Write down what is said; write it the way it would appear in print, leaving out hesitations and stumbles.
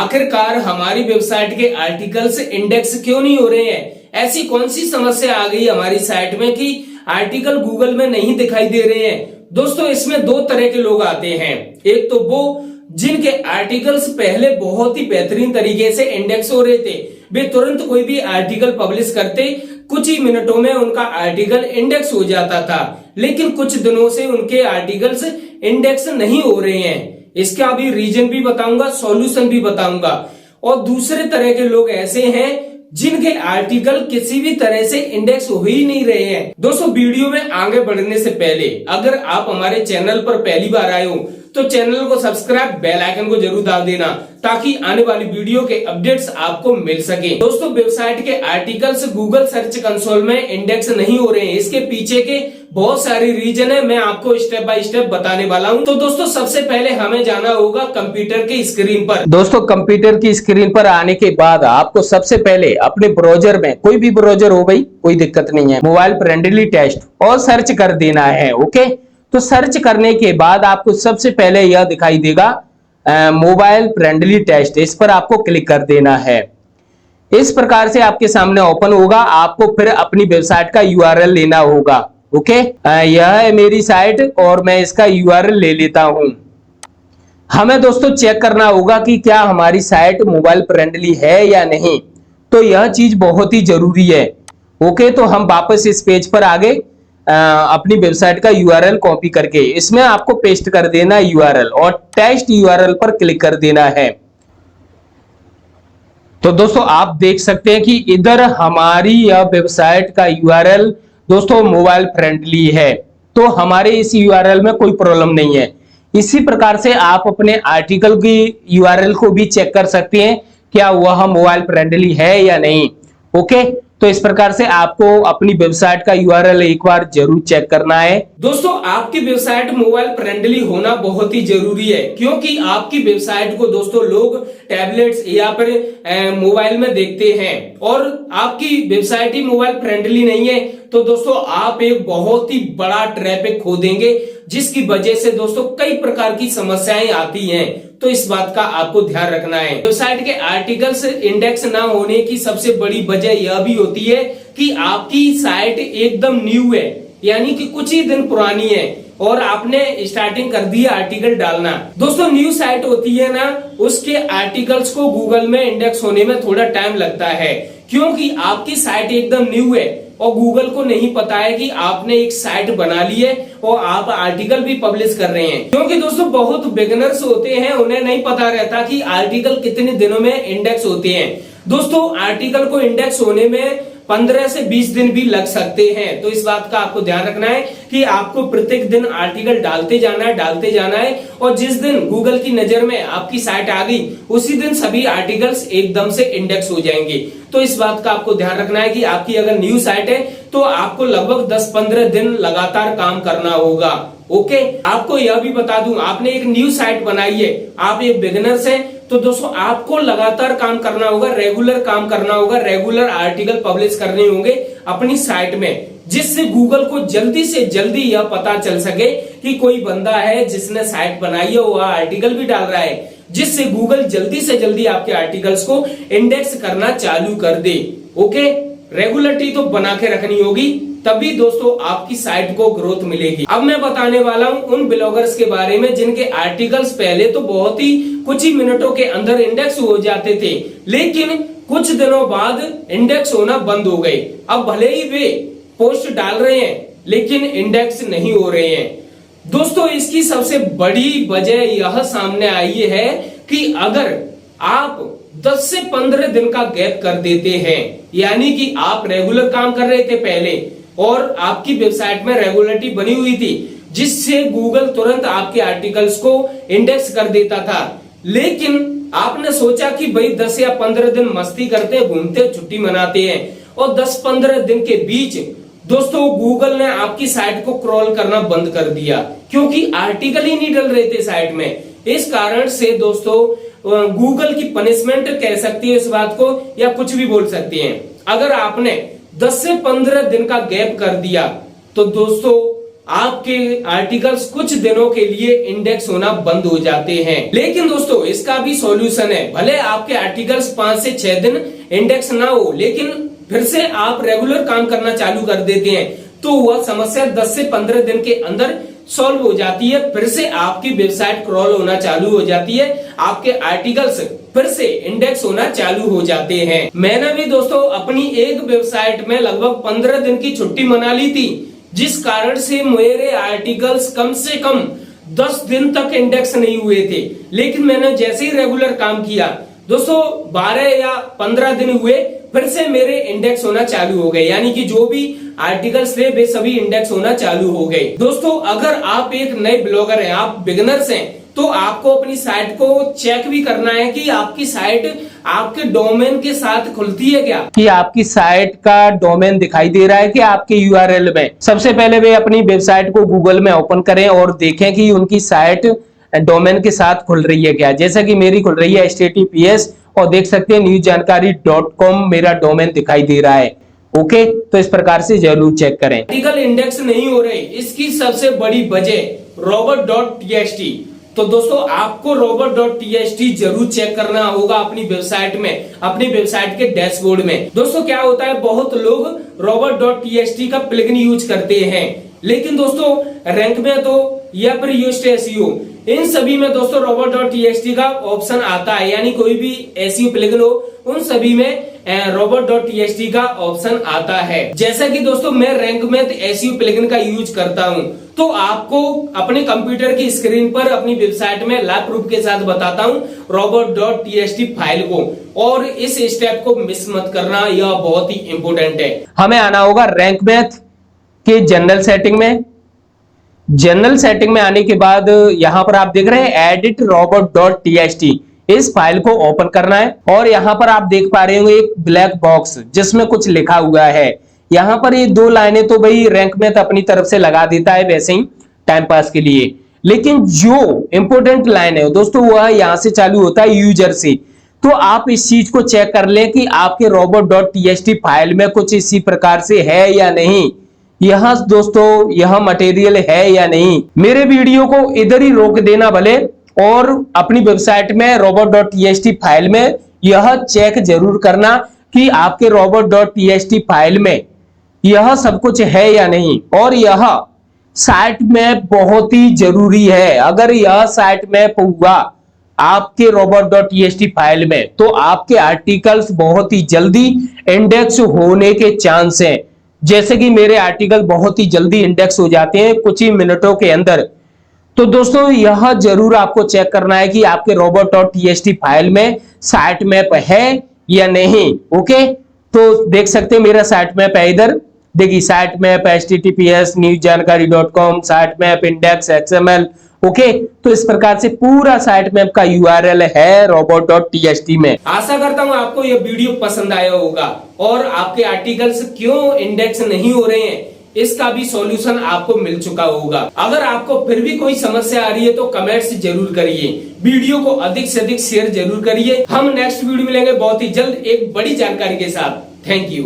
आखिरकार हमारी वेबसाइट के आर्टिकल्स इंडेक्स क्यों नहीं हो रहे हैं? ऐसी कौन सी समस्या आ गई हमारी साइट में कि आर्टिकल गूगल में नहीं दिखाई दे रहे हैं? दोस्तों, इसमें दो तरह के लोग आते हैं। एक तो वो जिनके आर्टिकल्स पहले बहुत ही बेहतरीन तरीके से इंडेक्स हो रहे थे, वे तुरंत कोई भी आर्टिकल पब्लिश करते, कुछ ही मिनटों में उनका आर्टिकल इंडेक्स हो जाता था। लेकिन कुछ दिनों से उनके आर्टिकल्स इंडेक्स नहीं हो रहे हैं। इसका अभी रीजन भी बताऊंगा, सॉल्यूशन भी बताऊंगा। और दूसरे तरह के लोग ऐसे हैं जिनके आर्टिकल किसी भी तरह से इंडेक्स हो ही नहीं रहे हैं। दोस्तों, वीडियो में आगे बढ़ने से पहले अगर आप हमारे चैनल पर पहली बार आए हो तो चैनल को सब्सक्राइब, बेल आइकन को जरूर दबा देना ताकि आने वाली वीडियो के अपडेट्स आपको मिल सके। दोस्तों, वेबसाइट के आर्टिकल्स गूगल सर्च कंसोल में इंडेक्स नहीं हो रहे हैं। इसके पीछे के बहुत सारी रीजन है, मैं आपको स्टेप बाय स्टेप बताने वाला हूं। तो दोस्तों, सबसे पहले हमें जाना होगा कंप्यूटर की स्क्रीन पर। दोस्तों, कंप्यूटर की स्क्रीन पर आने के बाद आपको सबसे पहले अपने ब्राउजर में, कोई भी ब्राउजर हो भाई, कोई दिक्कत नहीं है, मोबाइल फ्रेंडली टेस्ट और सर्च कर देना है। ओके, तो सर्च करने के बाद आपको सबसे पहले यह दिखाई देगा मोबाइल फ्रेंडली टेस्ट। इस पर आपको क्लिक कर देना है। इस प्रकार से आपके सामने ओपन होगा। आपको फिर अपनी वेबसाइट का यूआरएल लेना होगा। ओके, यह है मेरी साइट और मैं इसका यूआरएल ले लेता हूं। हमें दोस्तों चेक करना होगा कि क्या हमारी साइट मोबाइल फ्रेंडली है या नहीं, तो यह चीज बहुत ही जरूरी है। ओके, तो हम वापस इस पेज पर आगे अपनी वेबसाइट का यूआरएल कॉपी करके इसमें आपको पेस्ट कर देना यूआरएल और टेस्ट यूआरएल पर क्लिक कर देना है। तो दोस्तों, आप देख सकते हैं कि इधर हमारी यह वेबसाइट का यूआरएल दोस्तों मोबाइल फ्रेंडली है, तो हमारे इस यूआरएल में कोई प्रॉब्लम नहीं है। इसी प्रकार से आप अपने आर्टिकल की यूआरएल को भी चेक कर सकते हैं, क्या वह मोबाइल फ्रेंडली है या नहीं। ओके, तो इस प्रकार से आपको अपनी वेबसाइट का यूआरएल एक बार जरूर चेक करना है। दोस्तों, आपकी वेबसाइट मोबाइल फ्रेंडली होना बहुत ही जरूरी है, क्योंकि आपकी वेबसाइट को दोस्तों लोग टैबलेट्स या फिर मोबाइल में देखते हैं और आपकी वेबसाइट ही मोबाइल फ्रेंडली नहीं है, तो दोस्तों आप एक बहुत ही बड़ा ट्रैफिक खो देंगे, जिसकी वजह से दोस्तों कई प्रकार की समस्याएं आती हैं। तो इस बात का आपको ध्यान रखना है। वेबसाइट के आर्टिकल्स इंडेक्स ना होने की सबसे बड़ी वजह यह भी होती है कि आपकी साइट एकदम न्यू है, यानी कि कुछ ही दिन पुरानी है और आपने स्टार्टिंग कर दी आर्टिकल डालना। दोस्तों, न्यू साइट होती है ना, उसके आर्टिकल्स को गूगल में इंडेक्स होने में थोड़ा टाइम लगता है, क्योंकि आपकी साइट एकदम न्यू है और गूगल को नहीं पता है कि आपने एक साइट बना ली है और आप आर्टिकल भी पब्लिश कर रहे हैं। क्योंकि दोस्तों बहुत बिगिनर्स होते हैं, उन्हें नहीं पता रहता कि आर्टिकल कितने दिनों में इंडेक्स होते हैं। दोस्तों, आर्टिकल को इंडेक्स होने में 15 से 20 दिन भी लग सकते हैं। तो इस बात का आपको ध्यान रखना है कि आपको प्रत्येक दिन आर्टिकल डालते जाना है और जिस दिन गूगल की नजर में आपकी साइट आ गई, उसी दिन सभी आर्टिकल्स एकदम से इंडेक्स हो जाएंगे। तो इस बात का आपको ध्यान रखना है कि आपकी अगर न्यू साइट है तो आपको लगभग 10-15 दिन लगातार काम करना होगा। ओके, आपको यह भी बता दूं, आपने एक न्यू साइट बनाई है, आप एक बिगिनर्स हैं, तो दोस्तों आपको लगातार काम करना होगा, रेगुलर काम करना होगा, रेगुलर आर्टिकल पब्लिश करने होंगे अपनी साइट में, जिससे गूगल को जल्दी से जल्दी यह पता चल सके कि कोई बंदा है जिसने साइट बनाई है, वह आर्टिकल भी डाल रहा है, जिससे गूगल जल्दी से जल्दी आपके आर्टिकल्स को इंडेक्स करना चालू कर दे। ओके, रेगुलरिटी तो बना के रखनी होगी, तभी दोस्तों आपकी साइट को ग्रोथ मिलेगी। अब मैं बताने वाला हूं उन ब्लॉगर्स के बारे में जिनके आर्टिकल्स पहले तो बहुत ही कुछ ही मिनटों के अंदर इंडेक्स हो जाते थे, लेकिन कुछ दिनों बाद इंडेक्स होना बंद हो गए। अब भले ही वे पोस्ट डाल रहे हैं लेकिन इंडेक्स नहीं हो रहे हैं। दोस्तों, इसकी सबसे बड़ी वजह यह सामने आई है कि अगर आप 10 से 15 दिन का गैप कर देते हैं, यानी कि आप रेगुलर काम कर रहे थे पहले और आपकी वेबसाइट में रेगुलरिटी बनी हुई थी, जिससे गूगल तुरंत आपके आर्टिकल्स को इंडेक्स कर देता था, लेकिन आपने सोचा कि भाई 10 या 15 दिन मस्ती करते, घूमते, छुट्टी मनाते हैं, और 10-15 दिन के बीच दोस्तों गूगल ने आपकी साइट को क्रॉल करना बंद कर दिया, क्योंकि आर्टिकल ही नहीं डल रहे थे साइट में। इस कारण से दोस्तों गूगल की पनिशमेंट कह सकती है इस बात को, या कुछ भी बोल सकती हैं। अगर आपने 10 से 15 दिन का गैप कर दिया तो दोस्तों आपके आर्टिकल्स कुछ दिनों के लिए इंडेक्स होना बंद हो जाते हैं। लेकिन दोस्तों इसका भी सॉल्यूशन है। भले आपके आर्टिकल्स 5 से 6 दिन इंडेक्स ना हो, लेकिन फिर से आप रेगुलर काम करना चालू कर देते हैं तो वह समस्या 10 से 15 दिन के अंदर सॉल्व हो जाती है। फिर से आपकी वेबसाइट क्रॉल होना चालू हो जाती है, आपके आर्टिकल्स फिर से इंडेक्स होना चालू हो जाते हैं। मैंने भी दोस्तों अपनी एक वेबसाइट में लगभग 15 दिन की छुट्टी मना ली थी, जिस कारण से मेरे आर्टिकल्स कम से कम 10 दिन तक इंडेक्स नहीं हुए थे। लेकिन मैंने जैसे ही रेगुलर काम किया दोस्तों 12 या 15 दिन हुए, फिर से मेरे इंडेक्स होना चालू हो गए। यानी कि जो भी आर्टिकल्स थे वे सभी इंडेक्स होना चालू हो गए। दोस्तों अगर आप एक नए ब्लॉगर हैं, आप बिगिनर्स हैं, तो आपको अपनी साइट को चेक भी करना है कि आपकी साइट आपके डोमेन के साथ खुलती है क्या, कि आपकी साइट का डोमेन दिखाई दे रहा है कि आपके यूआरएल में। सबसे पहले वे अपनी वेबसाइट को गूगल में ओपन करें और देखें कि उनकी साइट डोमेन के साथ खुल रही है क्या। जैसा कि मेरी खुल रही है https, और देख सकते हैं newjankari.com मेरा डोमेन दिखाई दे रहा है। ओके, तो इस प्रकार से जरूर चेक करें। आर्टिकल इंडेक्स नहीं हो रहे, इसकी सबसे बड़ी वजह robot.txt। तो दोस्तों आपको robot.txt जरूर चेक करना होगा अपनी वेबसाइट में, अपनी वेबसाइट के डैशबोर्ड में। दोस्तों क्या होता है, बहुत लोग robot.txt का प्लगइन यूज करते हैं, लेकिन दोस्तों रैंक में तो या फिर Yoast SEO इन सभी में दोस्तों robot.txt का ऑप्शन आता है। यानी कोई भी SEO प्लगइन हो उन सभी में robot.txt का ऑप्शन आता है। जैसा कि दोस्तों मैं रैंक में SEO प्लगइन का यूज करता हूं, तो आपको अपने कंप्यूटर की स्क्रीन पर अपनी वेबसाइट में लाइव प्रूफ के साथ बताता हूं robot.txt फाइल को, और इस स्टेप को मिस मत करना, यह बहुत ही इंपोर्टेंट है। हमें आना होगा रैंक मैथ के जनरल सेटिंग में। जनरल सेटिंग में आने के बाद यहां पर आप देख रहे हैं एडिट robot.txt, इस फाइल को ओपन करना है। और यहां पर आप देख पा रहे होंगे एक ब्लैक बॉक्स जिसमें कुछ लिखा हुआ है। यहां पर ये 2 लाइनें तो भाई रैंक मैथ अपनी तरफ से लगा देता है वैसे ही टाइम पास के लिए, लेकिन जो इंपोर्टेंट लाइन है दोस्तों वह यहां से चालू होता है यूजर से। तो आप इस चीज को चेक कर लें कि आपके robot.txt फाइल में कुछ इसी प्रकार से है या नहीं। यहां दोस्तों यह मटेरियल है या नहीं। मेरे वीडियो को इधर ही रोक देना भले, और अपनी वेबसाइट में robot.txt फाइल में यह चेक जरूर करना कि आपके robot.txt फाइल में यह सब कुछ है या नहीं। और यह साइट में बहुत ही जरूरी है। अगर यह साइट में हुआ आपके robot.txt फाइल में, तो आपके आर्टिकल्स बहुत ही जल्दी इंडेक्स होने के चांस हैं। जैसे कि मेरे आर्टिकल बहुत ही जल्दी इंडेक्स हो जाते हैं कुछ ही मिनटों के अंदर। तो दोस्तों यह जरूर आपको चेक करना है कि आपके robot.txt फाइल में साइट मैप है या नहीं। ओके, तो देख सकते हैं मेरा साइट मैप है इधर, देखिए site map https newjankari.com site map index XML। Okay, तो इस प्रकार से पूरा साइट मैप का यूआरएल है robot.txt में। आशा करता हूं आपको यह वीडियो पसंद आया होगा, और आपके आर्टिकल्स क्यों इंडेक्स नहीं हो रहे हैं इसका भी सॉल्यूशन आपको मिल चुका होगा। अगर आपको फिर भी कोई समस्या आ रही है तो कमेंट्स जरूर करिए, वीडियो को अधिक से अधिक शेयर जरूर करिए। हम नेक्स्ट वीडियो मिलेंगे बहुत ही जल्द एक बड़ी जानकारी के साथ। Thank you.